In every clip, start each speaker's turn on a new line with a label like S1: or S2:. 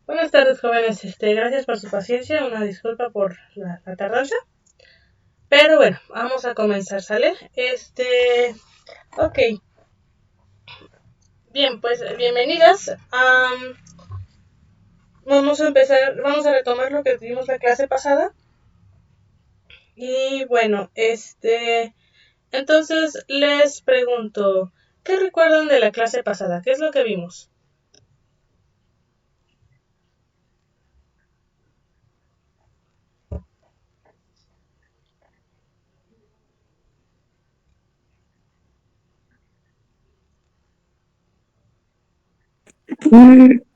S1: Buenas tardes, jóvenes. Gracias por su paciencia. Una disculpa por la tardanza. Pero bueno, vamos a comenzar, ¿sale? Ok. Bien, pues bienvenidas. Vamos a empezar, vamos a retomar lo que vimos la clase pasada. Y bueno, entonces les pregunto, ¿qué recuerdan de la clase pasada? ¿Qué es lo que vimos?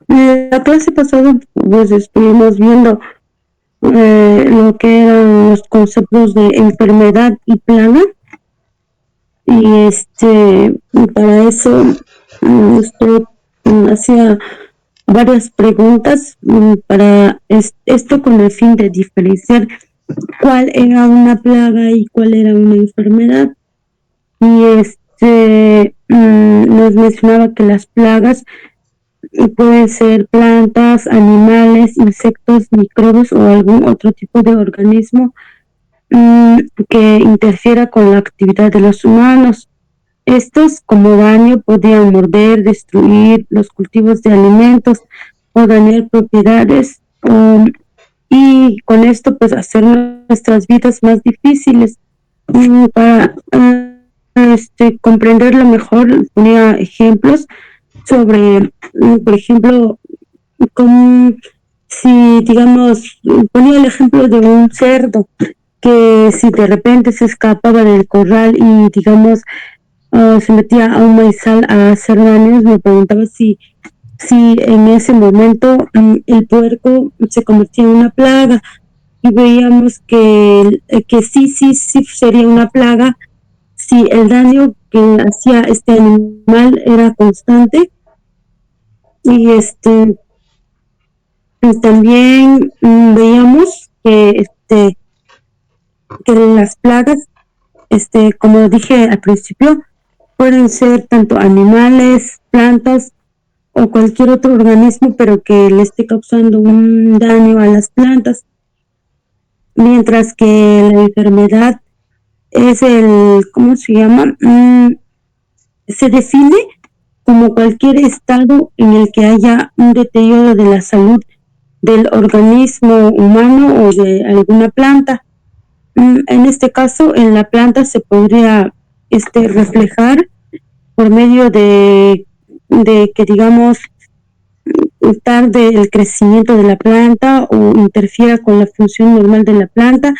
S2: La clase pasada pues estuvimos viendo lo que eran los conceptos de enfermedad y plaga y para eso usted hacía varias preguntas para esto con el fin de diferenciar cuál era una plaga y cuál era una enfermedad y nos mencionaba que las plagas pueden ser plantas, animales, insectos, microbios o algún otro tipo de organismo mm, que interfiera con la actividad de los humanos. Estos, como daño, podrían morder, destruir los cultivos de alimentos o dañar propiedades y con esto pues hacer nuestras vidas más difíciles. Para comprenderlo mejor, ponía ejemplos sobre, por ejemplo, como si, digamos, ponía el ejemplo de un cerdo que si de repente se escapaba del corral y, digamos, se metía a un maizal a hacer daños, me preguntaba si en ese momento el puerco se convertía en una plaga y veíamos que sí sería una plaga si el daño que hacía este animal era constante y pues también veíamos que las plagas, como dije al principio, pueden ser tanto animales, plantas o cualquier otro organismo, pero que le esté causando un daño a las plantas, mientras que la enfermedad es ¿cómo se llama? Se define como cualquier estado en el que haya un deterioro de la salud del organismo humano o de alguna planta. En este caso, en la planta se podría reflejar por medio de que, digamos, tarde el crecimiento de la planta o interfiera con la función normal de la planta,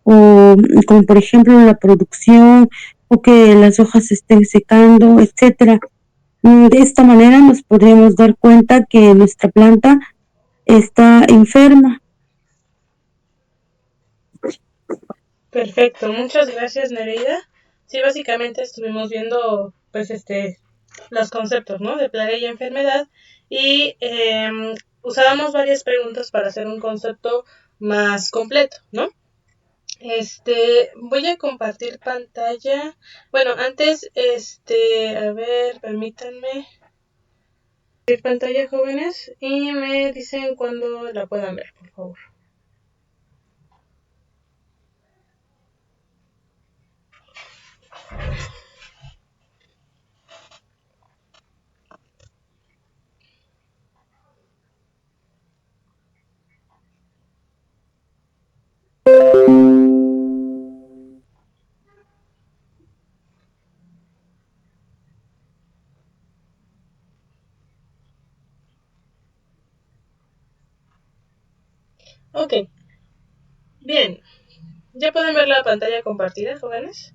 S2: o como por ejemplo la producción, o que las hojas estén secando, etcétera. De esta manera nos podríamos dar cuenta que nuestra planta está enferma.
S1: Perfecto, muchas gracias, Nereida. Sí, básicamente estuvimos viendo, pues, los conceptos, ¿no? De plaga y enfermedad y usábamos varias preguntas para hacer un concepto más completo, ¿no? Voy a compartir pantalla. Bueno, antes, a ver, permítanme compartir pantalla, jóvenes, y me dicen cuando la puedan ver, por favor. Ok, bien. ¿Ya pueden ver la pantalla compartida, jóvenes?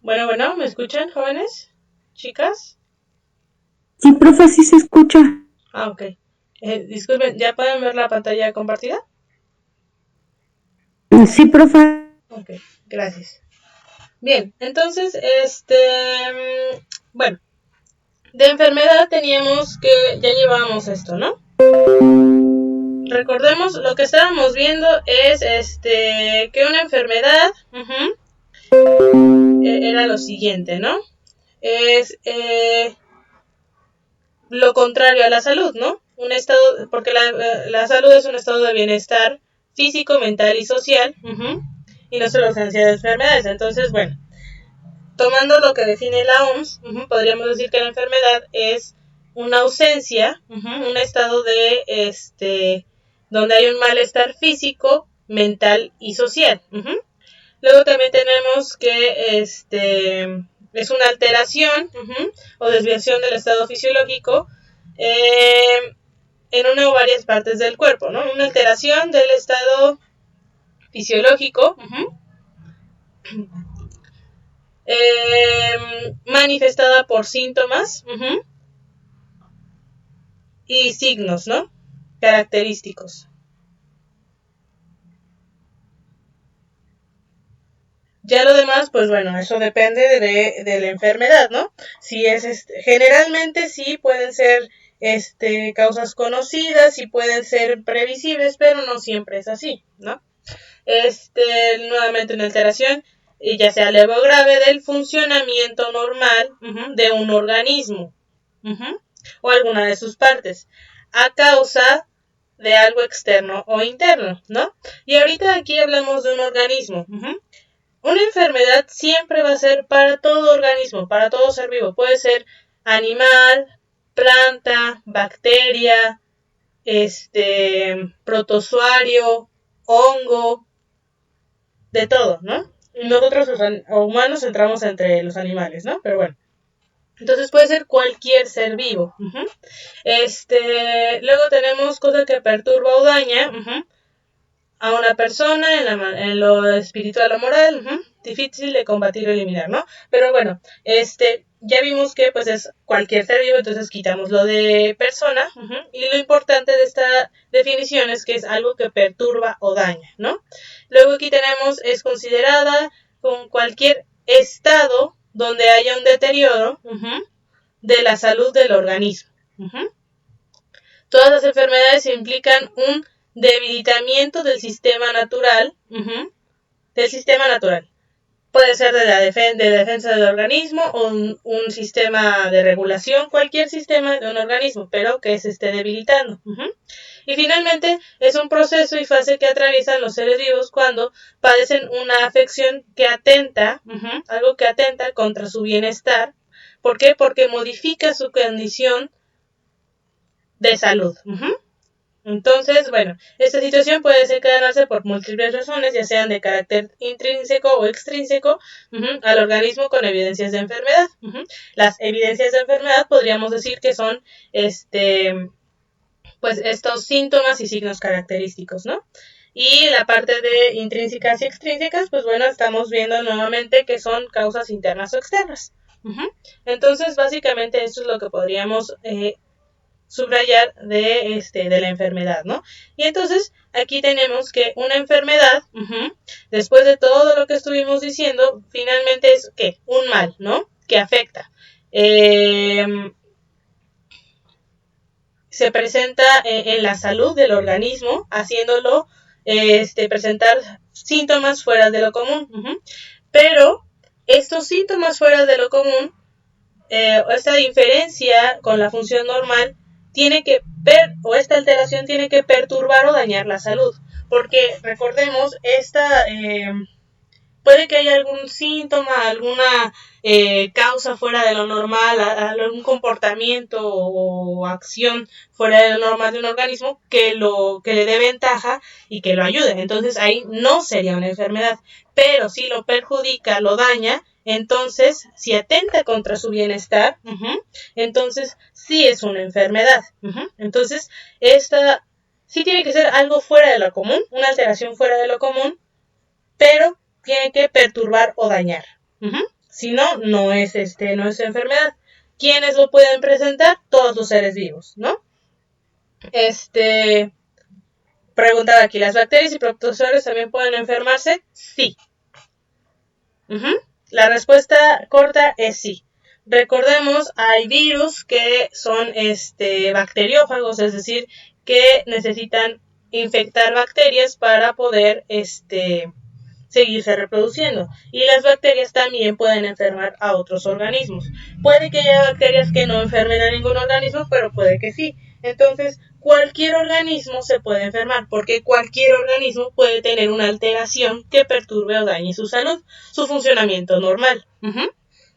S1: Bueno, ¿me escuchan, jóvenes? ¿Chicas?
S2: Sí, profe, sí se escucha.
S1: Ah, ok. Disculpen, ¿ya pueden ver la pantalla compartida?
S2: Sí, profe.
S1: Ok, gracias. Bien, entonces, bueno, de enfermedad teníamos que, ya llevábamos esto, ¿no? Recordemos, lo que estábamos viendo es, que una enfermedad, era lo siguiente, ¿no? Es lo contrario a la salud, ¿no? Un estado, porque la salud es un estado de bienestar físico, mental y social, y no solo ausencia de enfermedades. Entonces, bueno, tomando lo que define la OMS, podríamos decir que la enfermedad es una ausencia, un estado de donde hay un malestar físico, mental y social. Luego también tenemos que es una alteración o desviación del estado fisiológico en una o varias partes del cuerpo, ¿no? Una alteración del estado fisiológico manifestada por síntomas y signos, ¿no? Característicos. Ya lo demás, pues bueno, eso depende de la enfermedad, ¿no? Si es generalmente sí pueden ser causas conocidas, sí pueden ser previsibles, pero no siempre es así, ¿no? Nuevamente una alteración, ya sea leve o grave, del funcionamiento normal de un organismo o alguna de sus partes, a causa de algo externo o interno, ¿no? Y ahorita aquí hablamos de un organismo. Una enfermedad siempre va a ser para todo organismo, para todo ser vivo. Puede ser animal, planta, bacteria, protozoario, hongo, de todo, ¿no? Nosotros los humanos entramos entre los animales, ¿no? Pero bueno. Entonces puede ser cualquier ser vivo. Luego tenemos cosas que perturba o daña a una persona en lo espiritual o moral, difícil de combatir o eliminar, ¿no? Pero bueno, ya vimos que pues es cualquier ser vivo, entonces quitamos lo de persona, y lo importante de esta definición es que es algo que perturba o daña, ¿no? Luego aquí tenemos, es considerada con cualquier estado donde haya un deterioro de la salud del organismo. Todas las enfermedades implican un debilitamiento del sistema natural, Puede ser de la defensa del organismo o un sistema de regulación, cualquier sistema de un organismo, pero que se esté debilitando. Y finalmente es un proceso y fase que atraviesan los seres vivos cuando padecen una afección que atenta, algo que atenta contra su bienestar. ¿Por qué? Porque modifica su condición de salud. Entonces, bueno, esta situación puede desencadenarse por múltiples razones, ya sean de carácter intrínseco o extrínseco al organismo con evidencias de enfermedad. Las evidencias de enfermedad podríamos decir que son pues estos síntomas y signos característicos, ¿no? Y la parte de intrínsecas y extrínsecas, pues bueno, estamos viendo nuevamente que son causas internas o externas. Entonces, básicamente esto es lo que podríamos subrayar de la enfermedad, ¿no? Y entonces aquí tenemos que una enfermedad, después de todo lo que estuvimos diciendo, finalmente es ¿qué? Un mal, ¿no? Que afecta. Se presenta en la salud del organismo, haciéndolo presentar síntomas fuera de lo común. Pero estos síntomas fuera de lo común, esta diferencia con la función normal, esta alteración tiene que perturbar o dañar la salud. Porque recordemos, puede que haya algún síntoma, alguna causa fuera de lo normal, algún comportamiento o acción fuera de lo normal de un organismo que le dé ventaja y que lo ayude. Entonces ahí no sería una enfermedad. Pero si lo perjudica, lo daña, entonces si atenta contra su bienestar, entonces sí es una enfermedad. Entonces esta sí tiene que ser algo fuera de lo común, una alteración fuera de lo común, pero tiene que perturbar o dañar. Si no, no es enfermedad. ¿Quiénes lo pueden presentar? Todos los seres vivos, ¿no? Preguntaba aquí, ¿las bacterias y protozoarios también pueden enfermarse? Sí. La respuesta corta es sí. Recordemos, hay virus que son bacteriófagos, es decir, que necesitan infectar bacterias para poder seguirse reproduciendo. Y las bacterias también pueden enfermar a otros organismos. Puede que haya bacterias que no enfermen a ningún organismo, pero puede que sí. Entonces, cualquier organismo se puede enfermar, porque cualquier organismo puede tener una alteración que perturbe o dañe su salud, su funcionamiento normal.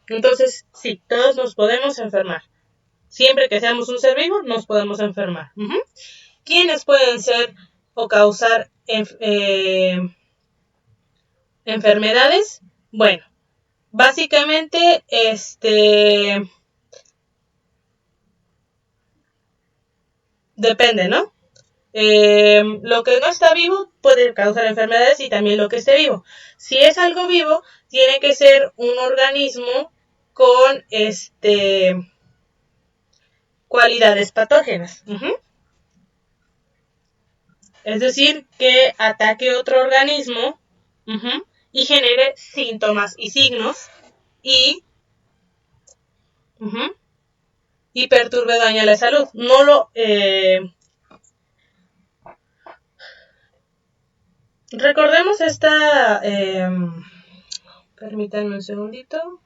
S1: Entonces, sí, todos nos podemos enfermar. Siempre que seamos un ser vivo, nos podemos enfermar. ¿Quiénes pueden ser o causar enfermedades? Bueno, básicamente, depende, ¿no? Lo que no está vivo puede causar enfermedades y también lo que esté vivo. Si es algo vivo, tiene que ser un organismo con cualidades patógenas. Es decir, que ataque otro organismo y genere síntomas y signos y perturbe o daña la salud. No lo recordemos esta permítanme un segundito.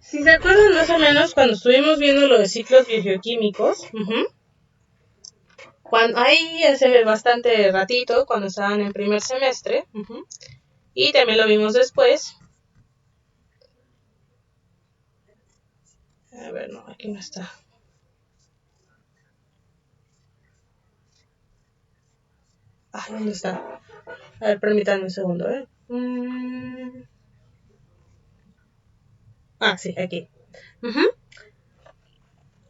S1: Si se acuerdan más o menos cuando estuvimos viendo lo de ciclos bioquímicos, cuando ahí hace bastante ratito, cuando estaban en primer semestre, y también lo vimos después. A ver, no, aquí no está. ¿Dónde está? A ver, permítanme un segundo, sí, aquí.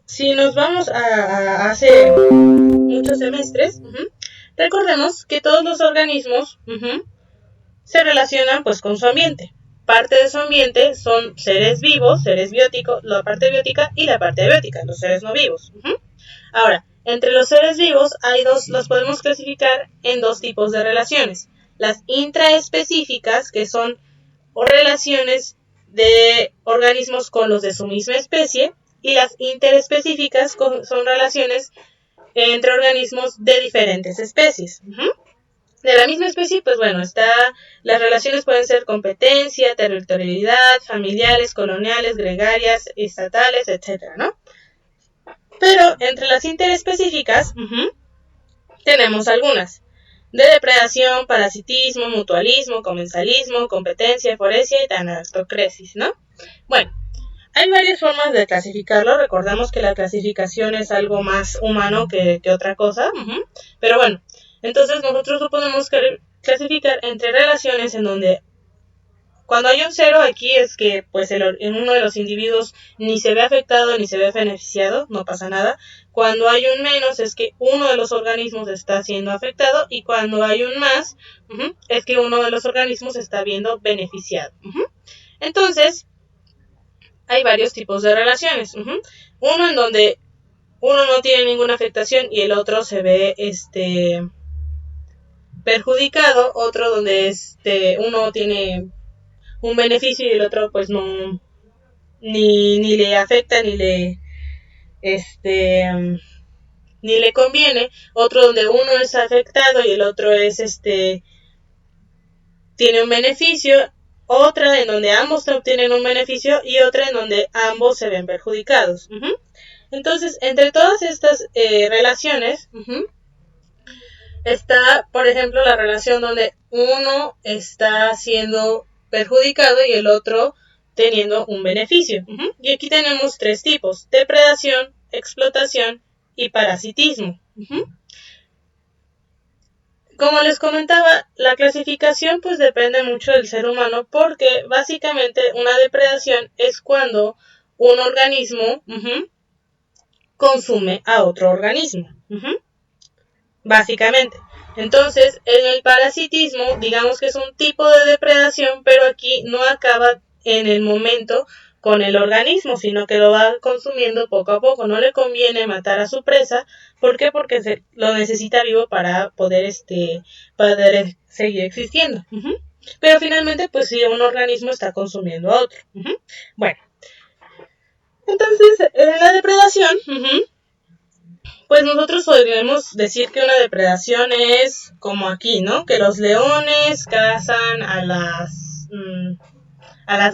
S1: Si nos vamos a hace muchos semestres, recordemos que todos los organismos se relacionan pues con su ambiente. Parte de su ambiente son seres vivos, seres bióticos, la parte biótica y la parte abiótica, los seres no vivos. Ahora, entre los seres vivos hay los podemos clasificar en dos tipos de relaciones. Las intraespecíficas, que son relaciones de organismos con los de su misma especie, y las interespecíficas son relaciones entre organismos de diferentes especies. De la misma especie, pues bueno, las relaciones pueden ser competencia, territorialidad, familiares, coloniales, gregarias, estatales, etcétera, ¿no? Pero entre las interespecíficas tenemos algunas: de depredación, parasitismo, mutualismo, comensalismo, competencia, foresia y tanatocresis, ¿no? Bueno, hay varias formas de clasificarlo. Recordemos que la clasificación es algo más humano que otra cosa. Pero bueno, entonces nosotros lo podemos clasificar entre relaciones en donde cuando hay un 0 aquí es que pues en uno de los individuos ni se ve afectado ni se ve beneficiado, no pasa nada. Cuando hay un menos es que uno de los organismos está siendo afectado, y cuando hay un más es que uno de los organismos está viendo beneficiado. Entonces, hay varios tipos de relaciones. Uno en donde uno no tiene ninguna afectación y el otro se ve perjudicado. Otro donde uno tiene un beneficio y el otro pues no ni le afecta ni le conviene. Otro donde uno es afectado y el otro tiene un beneficio. Otra en donde ambos obtienen un beneficio y otra en donde ambos se ven perjudicados. Entonces, entre todas estas relaciones está, por ejemplo, la relación donde uno está siendo perjudicado y el otro teniendo un beneficio. Y aquí tenemos tres tipos: depredación, explotación y parasitismo. Como les comentaba, la clasificación pues depende mucho del ser humano, porque básicamente una depredación es cuando un organismo consume a otro organismo. Básicamente. Entonces, en el parasitismo, digamos que es un tipo de depredación, pero aquí no acaba en el momento con el organismo, sino que lo va consumiendo poco a poco. No le conviene matar a su presa. ¿Por qué? Porque lo necesita vivo para poder seguir existiendo. Pero finalmente, pues sí, un organismo está consumiendo a otro. Bueno, entonces, en la depredación, pues nosotros podríamos decir que una depredación es como aquí, ¿no? Que los leones cazan a las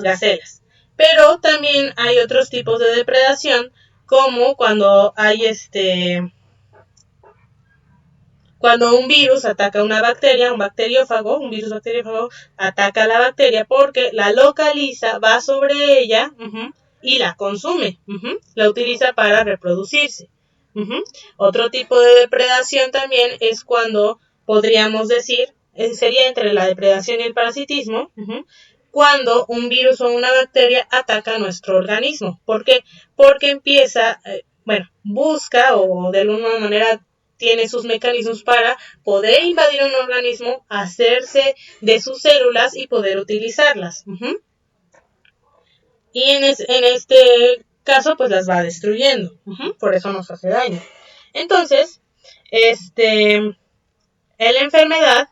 S1: gacelas. Pero también hay otros tipos de depredación, como cuando hay cuando un virus ataca una bacteria, un virus bacteriófago ataca a la bacteria porque la localiza, va sobre ella y la consume, la utiliza para reproducirse. Otro tipo de depredación también es cuando podríamos decir, sería entre la depredación y el parasitismo, cuando un virus o una bacteria ataca nuestro organismo. ¿Por qué? Porque empieza, busca o de alguna manera tiene sus mecanismos para poder invadir un organismo, hacerse de sus células y poder utilizarlas. Y en este caso, pues las va destruyendo. Por eso nos hace daño. Entonces, en la enfermedad,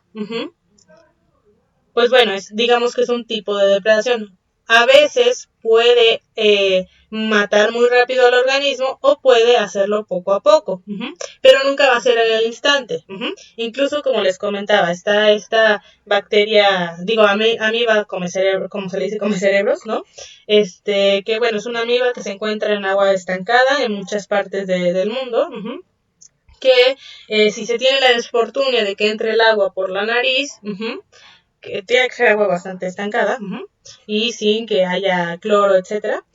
S1: pues bueno, digamos que es un tipo de depredación. A veces puede matar muy rápido al organismo o puede hacerlo poco a poco, pero nunca va a ser en el instante. Incluso, como les comentaba, está esta bacteria, amiba come cerebro, como se le dice, come cerebros, ¿no? Que bueno, es una amiba que se encuentra en agua estancada en muchas partes del mundo, que si se tiene la desfortuna de que entre el agua por la nariz, que tiene que ser agua bastante estancada, y sin que haya cloro, etcétera,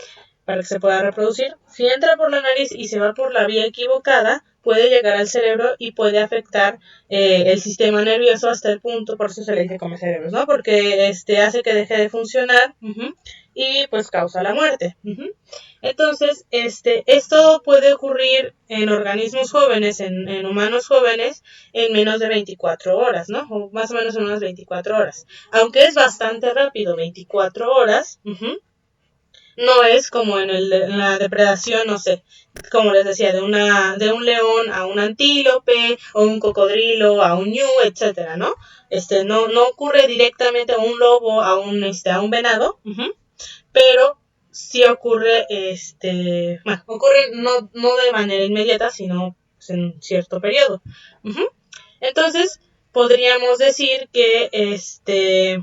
S1: para que se pueda reproducir. Si entra por la nariz y se va por la vía equivocada, puede llegar al cerebro y puede afectar el sistema nervioso hasta el punto, por eso se le dice come cerebros, ¿no? Porque hace que deje de funcionar y pues causa la muerte. Entonces, esto puede ocurrir en organismos jóvenes, en humanos jóvenes, en menos de 24 horas, ¿no? O más o menos en unas 24 horas. Aunque es bastante rápido, 24 horas, no es como en la depredación, no sé, como les decía, de un león a un antílope, o un cocodrilo a un ñu, etcétera, ¿no? No ocurre directamente a un lobo, a un venado, pero sí ocurre, ocurre no de manera inmediata, sino en cierto periodo. Entonces, podríamos decir que,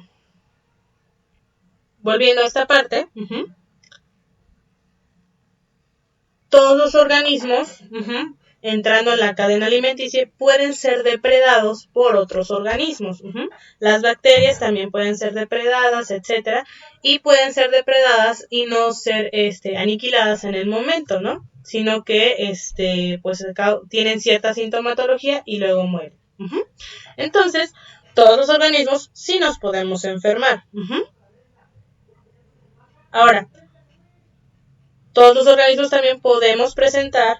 S1: volviendo a esta parte, todos los organismos, entrando en la cadena alimenticia, pueden ser depredados por otros organismos. Las bacterias también pueden ser depredadas, etcétera, y pueden ser depredadas y no ser aniquiladas en el momento, ¿no? Sino que pues tienen cierta sintomatología y luego mueren. Entonces, todos los organismos sí nos podemos enfermar. Ahora, todos los organismos también podemos presentar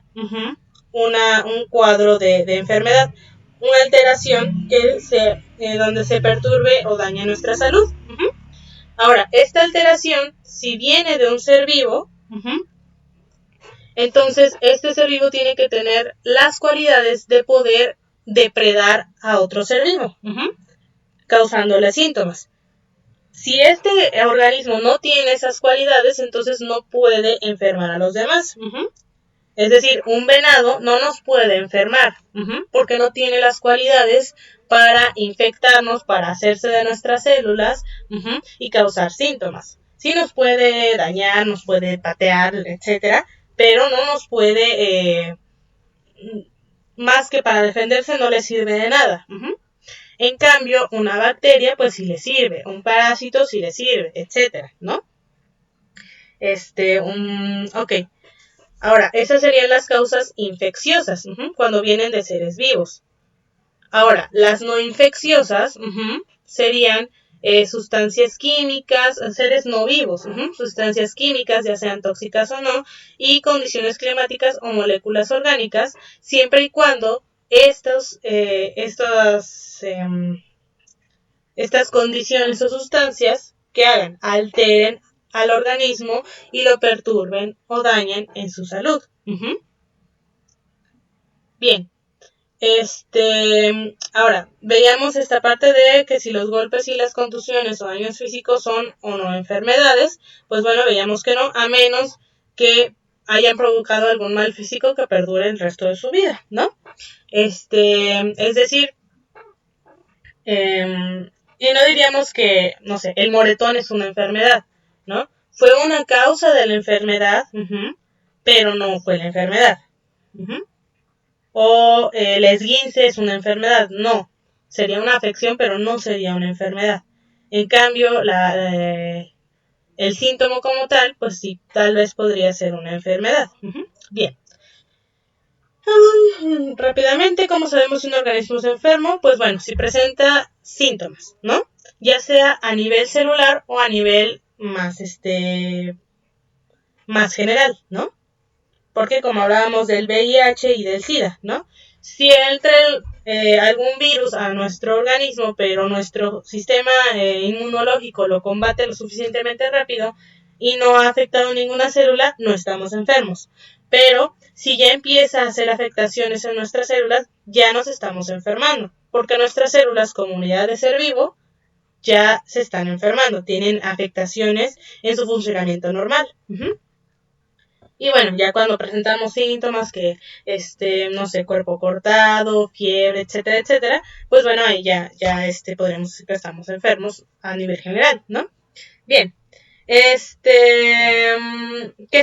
S1: un cuadro de enfermedad, una alteración donde se perturbe o daña nuestra salud. Ahora, esta alteración, si viene de un ser vivo, entonces este ser vivo tiene que tener las cualidades de poder depredar a otro ser vivo, causándole síntomas. Si este organismo no tiene esas cualidades, entonces no puede enfermar a los demás. Es decir, un venado no nos puede enfermar porque no tiene las cualidades para infectarnos, para hacerse de nuestras células y causar síntomas. Sí nos puede dañar, nos puede patear, etcétera, pero no nos puede, más que para defenderse, no le sirve de nada. En cambio, una bacteria, pues sí le sirve, un parásito sí le sirve, etcétera, ¿no? Ok. Ahora, esas serían las causas infecciosas, cuando vienen de seres vivos. Ahora, las no infecciosas serían sustancias químicas, seres no vivos, sustancias químicas, ya sean tóxicas o no, y condiciones climáticas o moléculas orgánicas, siempre y cuando estas condiciones o sustancias que alteren al organismo y lo perturben o dañen en su salud. Bien. Ahora, veíamos esta parte de que si los golpes y las contusiones o daños físicos son o no enfermedades, pues bueno, veíamos que no, a menos que hayan provocado algún mal físico que perdure el resto de su vida, ¿no? Es decir, y no diríamos que, no sé, el moretón es una enfermedad, ¿no? Fue una causa de la enfermedad, pero no fue la enfermedad. O el esguince es una enfermedad, no. Sería una afección, pero no sería una enfermedad. En cambio, el síntoma como tal, pues sí, tal vez podría ser una enfermedad. Bien. Rápidamente, ¿cómo sabemos si un organismo es enfermo? Pues bueno, si presenta síntomas, ¿no? Ya sea a nivel celular o a nivel más general, porque como hablábamos del VIH y del SIDA, ¿no? Si entra algún virus a nuestro organismo, pero nuestro sistema inmunológico lo combate lo suficientemente rápido y no ha afectado ninguna célula, no estamos enfermos. Pero si ya empieza a hacer afectaciones en nuestras células, ya nos estamos enfermando, porque nuestras células como unidad de ser vivo ya se están enfermando, tienen afectaciones en su funcionamiento normal. Y bueno, ya cuando presentamos síntomas que, no sé, cuerpo cortado, fiebre, etcétera, etcétera, pues bueno, ahí ya podremos decir que estamos enfermos a nivel general, ¿no? Bien, ¿qué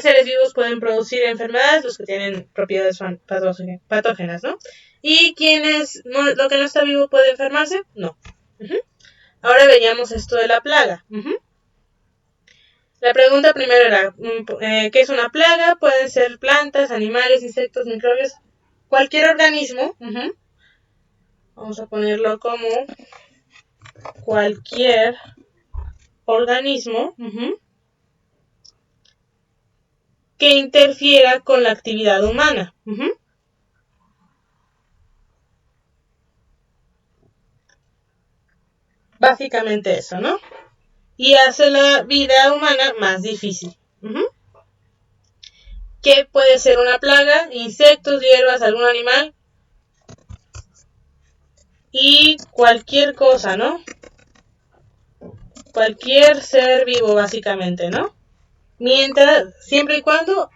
S1: seres vivos pueden producir enfermedades? Los que tienen propiedades patógenas, ¿no? ¿Y lo que no está vivo puede enfermarse? No. Ahora veíamos esto de la plaga. La pregunta primero era, ¿qué es una plaga? Pueden ser plantas, animales, insectos, microbios, cualquier organismo. Vamos a ponerlo como cualquier organismo que interfiera con la actividad humana. Básicamente eso, ¿no? Y hace la vida humana más difícil. ¿Qué puede ser una plaga? Insectos, hierbas, algún animal y cualquier cosa, ¿no? Cualquier ser vivo, básicamente, ¿no? Siempre y cuando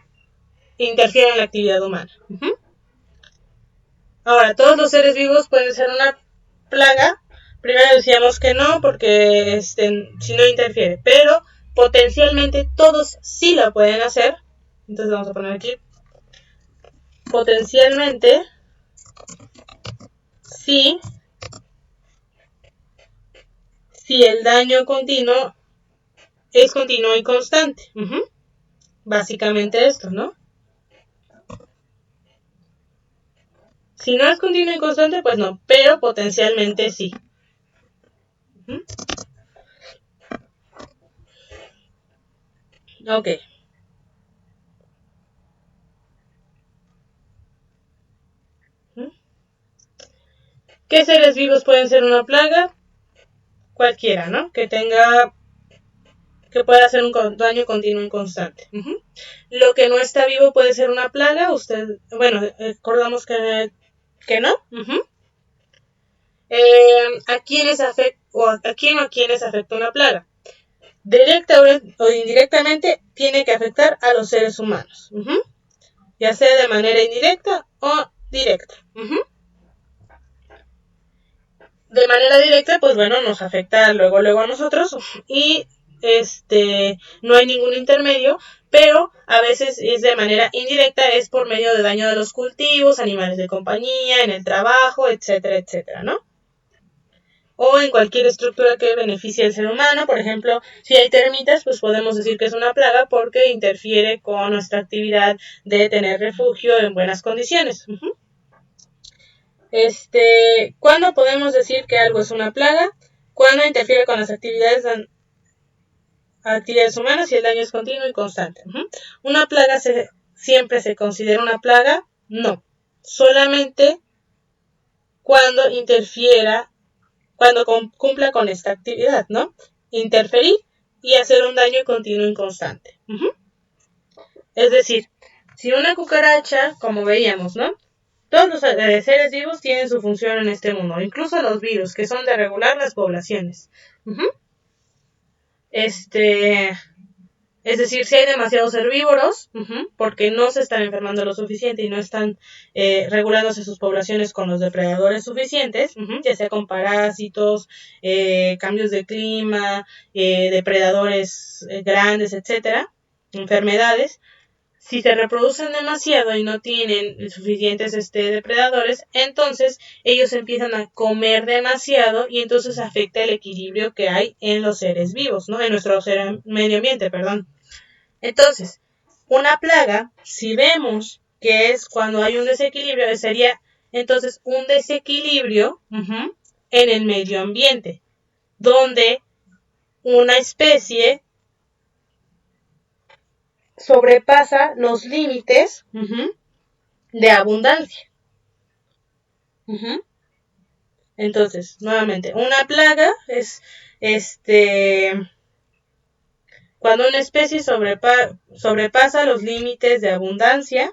S1: interfiera en la actividad humana. Ahora, ¿todos los seres vivos pueden ser una plaga? Primero decíamos que no, porque si no interfiere, pero potencialmente todos sí la pueden hacer. Entonces vamos a poner aquí, potencialmente sí, si el daño continuo es continuo y constante. Básicamente esto, ¿no? Si no es continuo y constante, pues no, pero potencialmente sí. Ok. ¿Qué seres vivos pueden ser una plaga? Cualquiera, ¿no? Que pueda hacer un daño continuo y constante. Lo que no está vivo puede ser una plaga. Recordamos que no. ¿A quiénes afecta una plaga? Directa o indirectamente tiene que afectar a los seres humanos. Ya sea de manera indirecta o directa. De manera directa, pues bueno, nos afecta luego a nosotros y no hay ningún intermedio, pero a veces es de manera indirecta, es por medio de daño de los cultivos, animales de compañía, en el trabajo, etcétera, etcétera, ¿no? O en cualquier estructura que beneficie al ser humano. Por ejemplo, si hay termitas, pues podemos decir que es una plaga porque interfiere con nuestra actividad de tener refugio en buenas condiciones. ¿Cuándo podemos decir que algo es una plaga? cuando interfiere con las actividades humanas y el daño es continuo y constante. ¿Una plaga siempre se considera una plaga? No. Solamente cuando interfiera, cuando cumpla con esta actividad, ¿no? Interferir y hacer un daño continuo y constante. Es decir, si una cucaracha, como veíamos, ¿no? Todos los seres vivos tienen su función en este mundo, incluso los virus, que son de regular las poblaciones. Es decir, si hay demasiados herbívoros, porque no se están enfermando lo suficiente y no están regulándose sus poblaciones con los depredadores suficientes, ya sea con parásitos, cambios de clima, depredadores grandes, etcétera, enfermedades. Si se reproducen demasiado y no tienen suficientes depredadores, entonces ellos empiezan a comer demasiado y entonces afecta el equilibrio que hay en los seres vivos, ¿no? En nuestro medio ambiente, perdón. Entonces, una plaga, si vemos que es cuando hay un desequilibrio, sería entonces un desequilibrio en el medio ambiente, donde una especie sobrepasa los límites de abundancia. Entonces, nuevamente, una plaga es cuando una especie sobrepasa los límites de abundancia,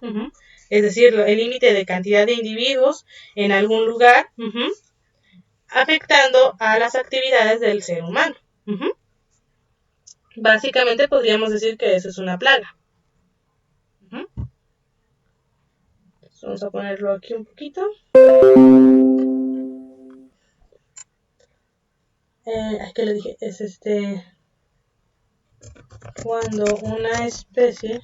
S1: es decir, el límite de cantidad de individuos en algún lugar, afectando a las actividades del ser humano. Básicamente podríamos decir que eso es una plaga. Vamos a ponerlo aquí un poquito. ¿Qué le dije? Es cuando una especie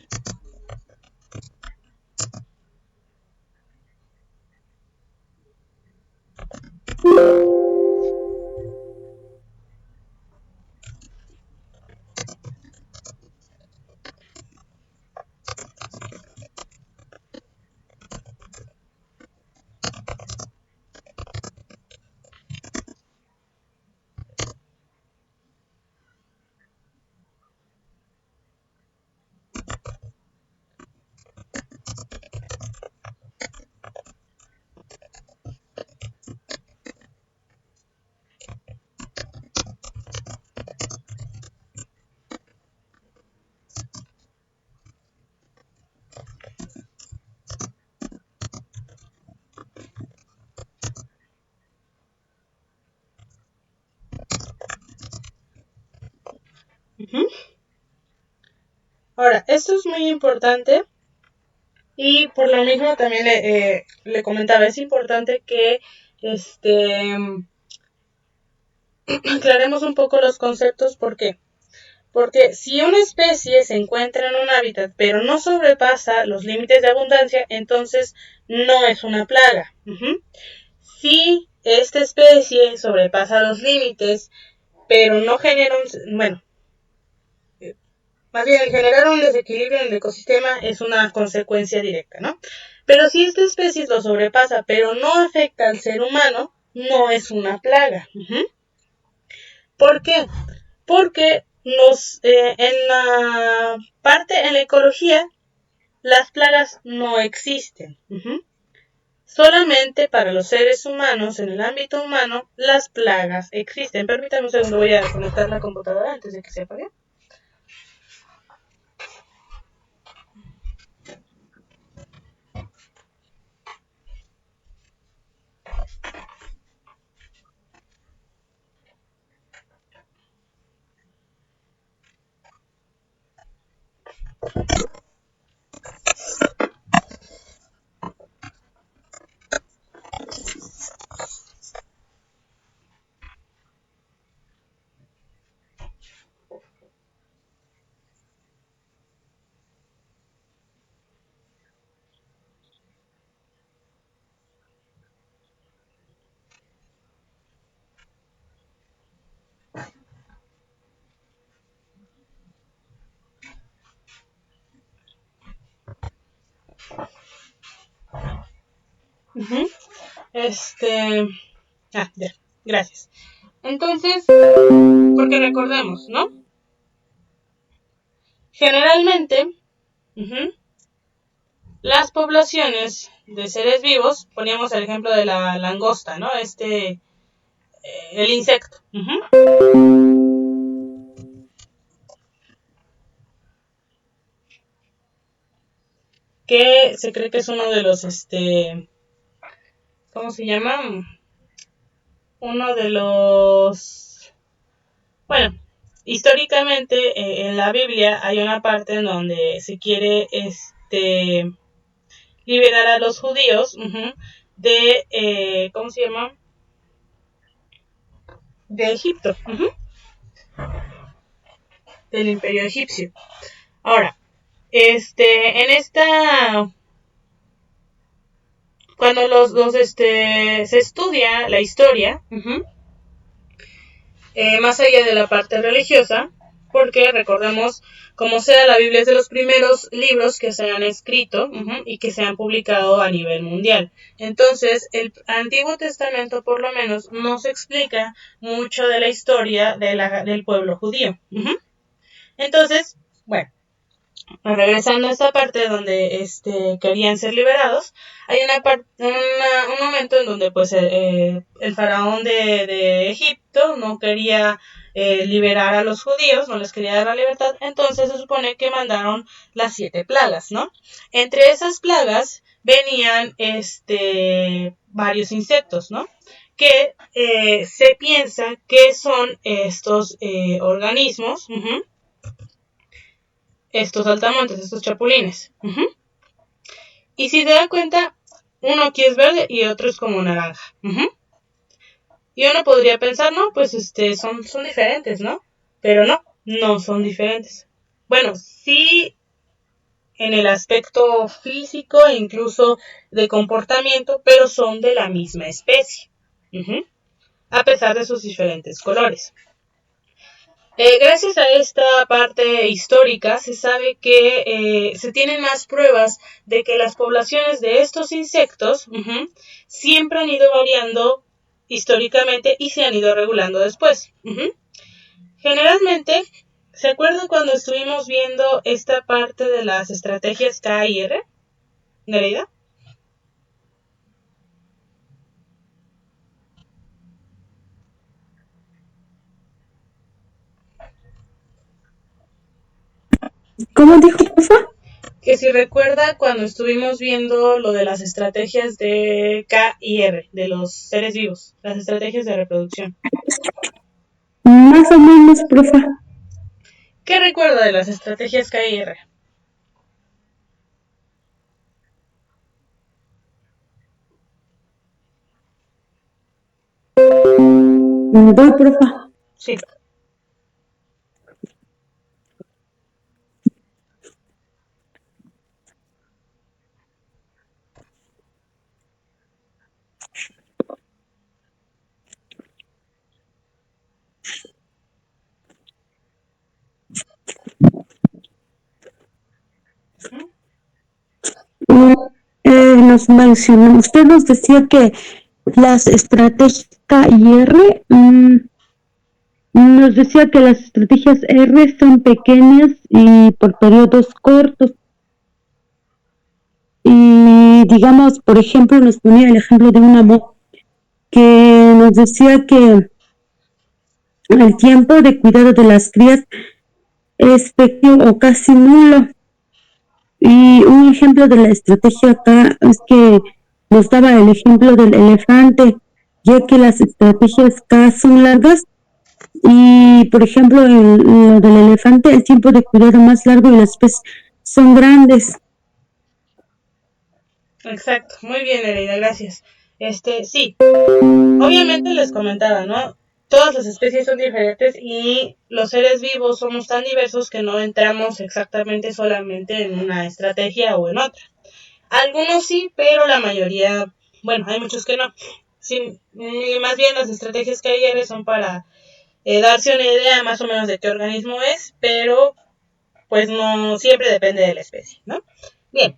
S1: Ahora, esto es muy importante y por lo mismo también le comentaba, es importante que aclaremos un poco los conceptos. ¿Por qué? Porque si una especie se encuentra en un hábitat pero no sobrepasa los límites de abundancia, entonces no es una plaga. Si esta especie sobrepasa los límites pero no genera más bien, el generar un desequilibrio en el ecosistema es una consecuencia directa, ¿no? Pero si esta especie lo sobrepasa, pero no afecta al ser humano, no es una plaga. ¿Por qué? Porque en la ecología, las plagas no existen. Solamente para los seres humanos, en el ámbito humano, las plagas existen. Permítanme un segundo, voy a conectar la computadora antes de que se apague. Ya, gracias. Entonces, porque recordemos, ¿no? Generalmente, las poblaciones de seres vivos, poníamos el ejemplo de la langosta, ¿no? El insecto. Que se cree que es uno de los, ¿cómo se llama? Uno de los, bueno, históricamente en la Biblia hay una parte en donde se quiere, liberar a los judíos de, ¿cómo se llama? De Egipto, del Imperio Egipcio. Ahora, en esta, cuando se estudia la historia, más allá de la parte religiosa, porque recordemos, como sea, la Biblia es de los primeros libros que se han escrito y que se han publicado a nivel mundial. Entonces, el Antiguo Testamento, por lo menos, nos explica mucho de la historia del pueblo judío. Entonces, bueno, regresando a esta parte donde querían ser liberados, hay un momento en donde pues el faraón de Egipto no quería liberar a los judíos, no les quería dar la libertad, entonces se supone que mandaron las 7 plagas, ¿no? Entre esas plagas venían varios insectos, ¿no? Que se piensa que son estos organismos, estos saltamontes, estos chapulines. Y si te das cuenta, uno aquí es verde y otro es como naranja. Y uno podría pensar, no, pues son diferentes, ¿no? Pero no son diferentes. Bueno, sí en el aspecto físico e incluso de comportamiento, pero son de la misma especie. A pesar de sus diferentes colores. Gracias a esta parte histórica se sabe que se tienen más pruebas de que las poblaciones de estos insectos siempre han ido variando históricamente y se han ido regulando después. Generalmente, ¿se acuerdan cuando estuvimos viendo esta parte de las estrategias K y R? ¿Nereida?
S2: ¿Cómo dijo, porfa?
S1: Que si recuerda cuando estuvimos viendo lo de las estrategias de K y R, de los seres vivos, las estrategias de reproducción.
S2: Más o menos, porfa.
S1: ¿Qué recuerda de las estrategias K y R?
S2: Me doy, porfa.
S1: Sí.
S2: Nos mencionó, usted nos decía que las estrategias K y R, nos decía que las estrategias R son pequeñas y por periodos cortos. Y digamos, por ejemplo, nos ponía el ejemplo de una voz que nos decía que el tiempo de cuidado de las crías es pequeño o casi nulo. Y un ejemplo de la estrategia acá es que nos daba el ejemplo del elefante, ya que las estrategias K son largas y, por ejemplo, lo del elefante, el tiempo de cuidado más largo y las especies son grandes.
S1: Exacto, muy bien, Nereida, gracias. Sí, obviamente les comentaba, ¿no? Todas las especies son diferentes y los seres vivos somos tan diversos que no entramos exactamente solamente en una estrategia o en otra. Algunos sí, pero la mayoría, bueno, hay muchos que no. Sí, y más bien las estrategias que hay son para darse una idea más o menos de qué organismo es, pero pues no siempre depende de la especie, ¿no? Bien.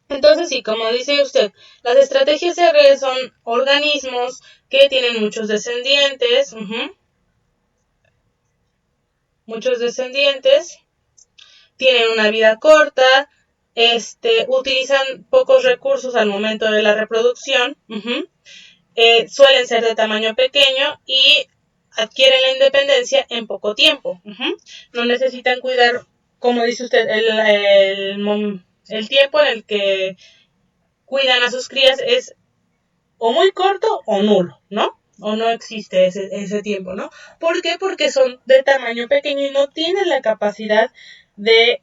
S1: Entonces, sí, como dice usted, las estrategias R son organismos que tienen muchos descendientes, tienen una vida corta, utilizan pocos recursos al momento de la reproducción, suelen ser de tamaño pequeño y adquieren la independencia en poco tiempo. No necesitan cuidar, como dice usted, el tiempo en el que cuidan a sus crías es o muy corto o nulo, ¿no? O no existe ese tiempo, ¿no? ¿Por qué? Porque son de tamaño pequeño y no tienen la capacidad de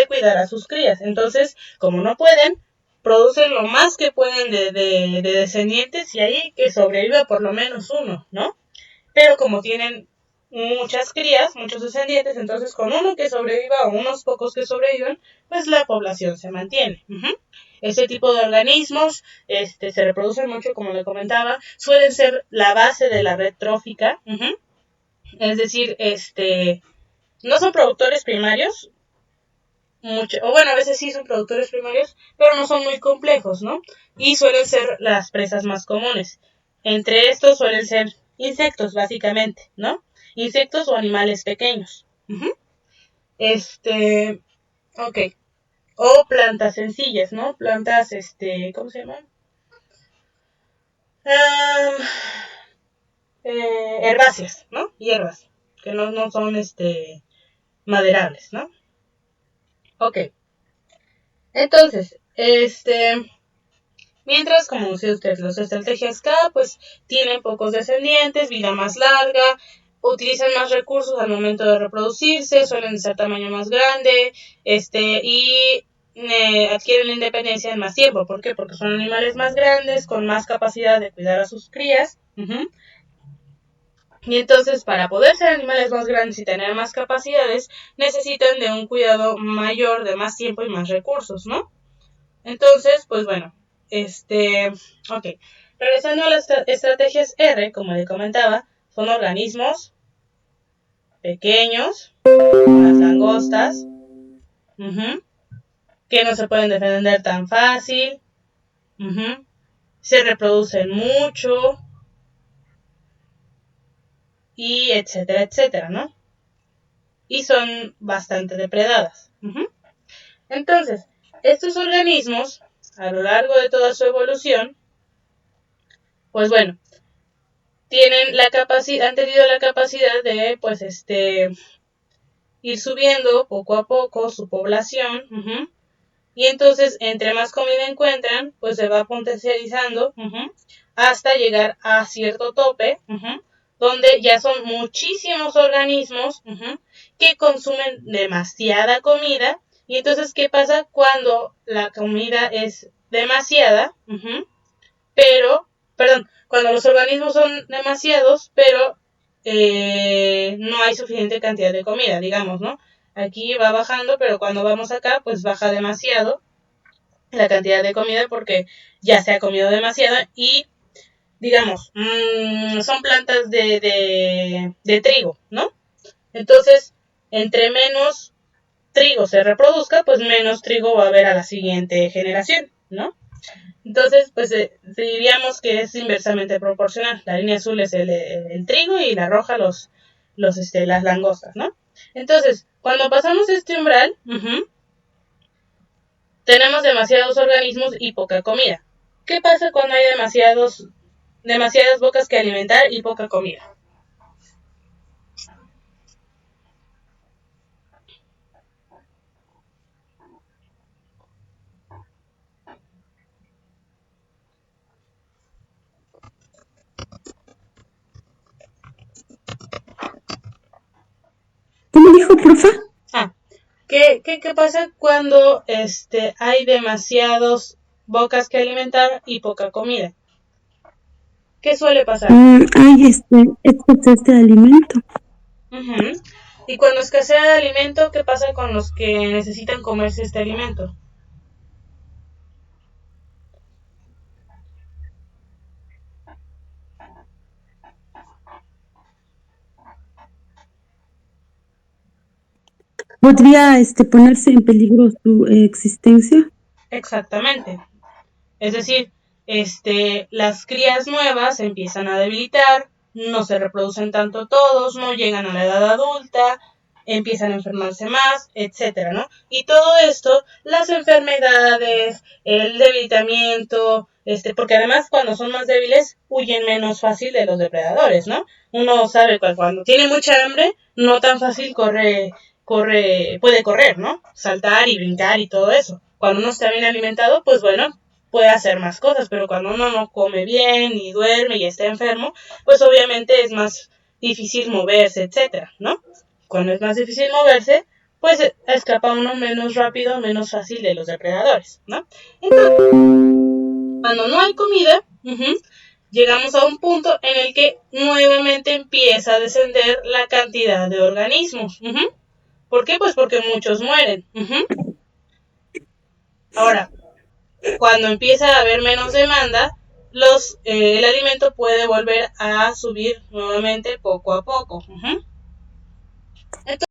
S1: cuidar a sus crías. Entonces, como no pueden, producen lo más que pueden de descendientes y ahí que sobreviva por lo menos uno, ¿no? Pero como tienen muchas crías, muchos descendientes, entonces con uno que sobreviva o unos pocos que sobrevivan, pues la población se mantiene. Este tipo de organismos se reproducen mucho, como le comentaba, suelen ser la base de la red trófica, es decir, no son productores primarios, o bueno, a veces sí son productores primarios, pero no son muy complejos, ¿no? Y suelen ser las presas más comunes. Entre estos suelen ser insectos, básicamente, ¿no? Insectos o animales pequeños. Ok. O plantas sencillas, ¿no? Plantas, ¿cómo se llaman? Um, herbáceas, ¿no? Hierbas, que no son, maderables, ¿no? Ok. Entonces, mientras, como dice usted, las estrategias K, pues tienen pocos descendientes, vida más larga, utilizan más recursos al momento de reproducirse, suelen ser tamaño más grande, y adquieren la independencia en más tiempo. ¿Por qué? Porque son animales más grandes, con más capacidad de cuidar a sus crías. Y entonces, para poder ser animales más grandes y tener más capacidades, necesitan de un cuidado mayor, de más tiempo y más recursos, ¿no? Entonces, pues bueno, ok. Regresando a las estrategias R, como le comentaba, son organismos pequeños, las langostas, que no se pueden defender tan fácil, se reproducen mucho, y etcétera, etcétera, ¿no? Y son bastante depredadas. Entonces, estos organismos, a lo largo de toda su evolución, pues bueno, han tenido la capacidad de, pues, ir subiendo poco a poco su población, y entonces, entre más comida encuentran, pues se va potencializando, hasta llegar a cierto tope, donde ya son muchísimos organismos, que consumen demasiada comida. Y entonces, ¿qué pasa cuando la comida es demasiada? Cuando los organismos son demasiados, pero no hay suficiente cantidad de comida, digamos, ¿no? Aquí va bajando, pero cuando vamos acá, pues baja demasiado la cantidad de comida porque ya se ha comido demasiado y, digamos, son plantas de trigo, ¿no? Entonces, entre menos trigo se reproduzca, pues menos trigo va a haber a la siguiente generación, ¿no? Entonces, pues diríamos que es inversamente proporcional. La línea azul es el trigo y la roja las langostas, ¿no? Entonces, cuando pasamos este umbral, tenemos demasiados organismos y poca comida. ¿Qué pasa cuando hay demasiadas bocas que alimentar y poca comida?
S2: ¿Cómo dijo, profe?
S1: ¿Qué pasa cuando hay demasiados bocas que alimentar y poca comida? ¿Qué suele pasar?
S2: Hay escasez de alimento.
S1: Y cuando escasea de alimento, ¿qué pasa con los que necesitan comerse este alimento?
S2: ¿Podría ponerse en peligro su existencia?
S1: Exactamente. Es decir, las crías nuevas se empiezan a debilitar, no se reproducen tanto todos, no llegan a la edad adulta, empiezan a enfermarse más, etcétera, ¿no? Y todo esto, las enfermedades, el debilitamiento, porque además cuando son más débiles huyen menos fácil de los depredadores, ¿no? Uno sabe que cuando tiene mucha hambre, no tan fácil puede correr, ¿no? Saltar y brincar y todo eso. Cuando uno está bien alimentado, pues bueno, puede hacer más cosas, pero cuando uno no come bien y duerme y está enfermo, pues obviamente es más difícil moverse, etcétera, ¿no? Cuando es más difícil moverse, pues escapa uno menos rápido, menos fácil de los depredadores, ¿no? Entonces, cuando no hay comida, llegamos a un punto en el que nuevamente empieza a descender la cantidad de organismos. ¿Por qué? Pues porque muchos mueren. Ahora, cuando empieza a haber menos demanda, el alimento puede volver a subir nuevamente poco a poco. Entonces,